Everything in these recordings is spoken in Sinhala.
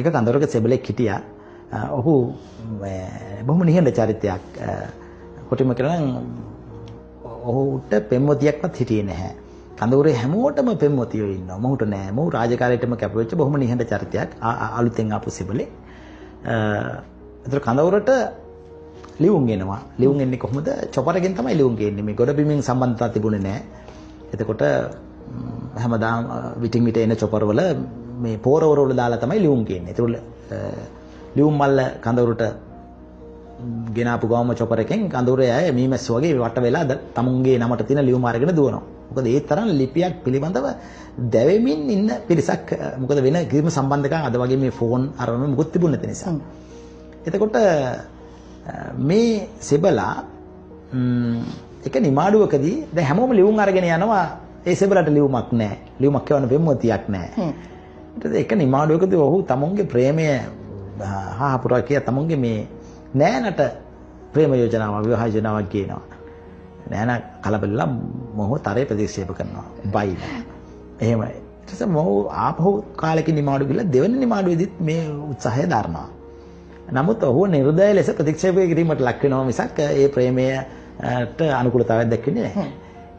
එක කඳවුරක සෙබළෙක් හිටියා. ඔහු බොහොම නිහඬ චරිතයක්. කොටිම කරන ඔහුට පෙම්වතියක්වත් හිටියේ නැහැ. කඳවුරේ හැමෝටම පෙම්වතියෝ ඉන්නවා. මොහුට නෑ. මොහු රාජකාරියටම කැපවෙච්ච බොහොම නිහඬ චරිතයක්. අලුතෙන් ආපු සෙබළෙක්. ඒතර කඳවුරට ලියුම් එනවා. ලියුම් එන්නේ කොහොමද? චොපරකින් තමයි ලියුම් ගේන්නේ. මේ ගොඩබිමින් සම්බන්ධතාවක් තිබුණේ නෑ. එතකොට හැමදාම විටින් විට එන චොපරවල මේ පෝරවල දාලා තමයි ලියුම් ගේන්නේ. ඒතකොට ලියුම් මල්ල කඳවුරට ගෙනාපු ගාම චොපරකින් කඳවුරේ අය මීමැස්ස වගේ වට වෙලා තමුන්ගේ නමට තියෙන ලියුම් අරගෙන දුවනවා. මොකද ඒ තරම් ලිපියක් පිළිබඳව දැවෙමින් ඉන්න පිරිසක්. මොකද වෙන කිසිම සම්බන්ධකම් අද වගේ මේ ෆෝන් අරගෙන මුකුත් තිබුණ නැති නිසා. එතකොට මේ සෙබලා එක නිමාඩුවකදී දැන් හැමෝම ලියුම් අරගෙන යනවා. ඒ සෙබලට ලියුමක් නැහැ. ලියුමක් කියවන්න පෙම්වතියක් නැහැ. ඊට එක නිමාඩුවකදී ඔහු තමුන්ගේ ප්‍රේමය හාහපුරා කිය තමුන්ගේ මේ නෑනට ප්‍රේම යෝජනාවක් විවාහ යෝජනාවක් කියනවා. නෑන කලබලලා මොහො තරේ ප්‍රතික්ෂේප කරනවා. බයි. එහෙමයි. ඊට පස්සේ මොහු ආපහු කාලෙකින් නිමාඩු ගිහලා දෙවෙනි නිමාඩුවේදීත් මේ උත්සාහය දරනවා. නමුත් ඔහු නිර්දය ලෙස ප්‍රතික්ෂේප කිරීමට ලක් වෙනවා මිසක් ඒ ප්‍රේමයට අනුකූලතාවයක් දක්වන්නේ නැහැ.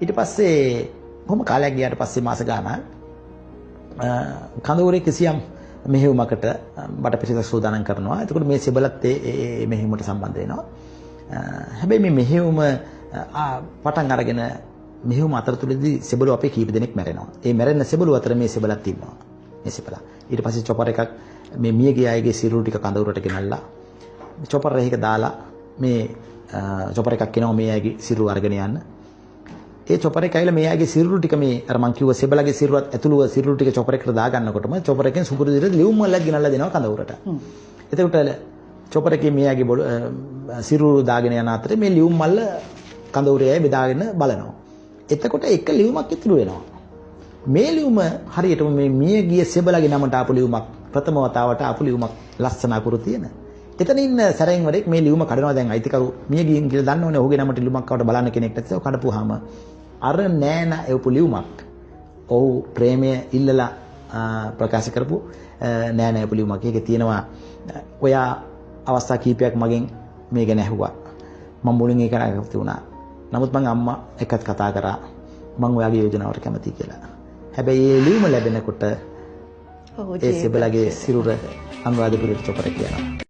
ඊට පස්සේ කොහොම කාලයක් ගියාට පස්සේ මාස ගානක් කඳවුරේ කිසියම් මෙහෙයුමකට බටපිරිසක් සූදානම් කරනවා. එතකොට මේ සෙබළත් ඒ මෙහෙයුමට සම්බන්ධ වෙනවා. හැබැයි මේ මෙහෙයුම පටන් අරගෙන මෙහෙයුම අතරතුරදී සෙබළු අපේ කීප දෙනෙක් මැරෙනවා. ඒ මැරෙන සෙබළු අතර මේ සෙබළත් ඉන්නවා. මේ සෙබළා. ඊට පස්සේ චොපර් එකක් මේ මියගේ අයගේ සිරුරු ටික කඳවුරට ගෙනල්ලා චොපර් එකක දාලා මේ චොපර් එකක් කියනවා මේ අයගේ සිරුරු අරගෙන යන්න. ඒ චොපර් එක ඇවිල්ලා මේ අයගේ සිරුරු ටික මේ අර මං කිව්ව සෙබළගේ සිරුරත් ඇතුළුව සිරුරු ටික චොපර් එකට දාගන්නකොටම චොපර් එකෙන් සුපුරු විදිහට ලියුම් වලක් ගෙනල්ලා දෙනවා කඳවුරට. එතකොට චොපර් එකේ මේ අයගේ සිරුරු දාගෙන යන අතරේ මේ ලියුම් මල්ල කඳවුරේ අය බෙදාගෙන බලනවා. එතකොට එක ලියුමක් ඉතුරු වෙනවා. මේ ලියුම හරියටම මේ මිය ගිය සෙබළගේ නමට ආපු ලියුමක් ප්‍රථම වතාවට ආපු ලියුමක් ලස්සන අකුරු තියෙන. එතන ඉන්න සැරෙන් වරෙක් මේ ලියුම කඩනවා. දැන් අයිතිකරු මිය ගියින් කියලා දන්නවනේ. ඔහුගේ නමට ලියුමක් ආවට බලන්න කෙනෙක් නැතිව කඩපුවාම අර නෑන එවපු ලියුමක් ඔහු ප්‍රේමය ඉල්ලලා ප්‍රකාශ කරපු නෑන එවපු ලියුමක්. ඒකේ තියෙනවා ඔයා අවස්ථා කීපයක් මගෙන් මේ ගැන ඇහුවා. මම මුලින් ඒක නැගපති වුණා. නමුත් මං අම්මා එක්කත් කතා කරා. මං ඔයාගේ යෝජනාවට කැමතියි කියලා. හැබැයි මේ ලියුම ලැබෙනකොට ඒ සෙබළගේ සිරුර අනුරාධපුරයට චොපරේ කියනවා.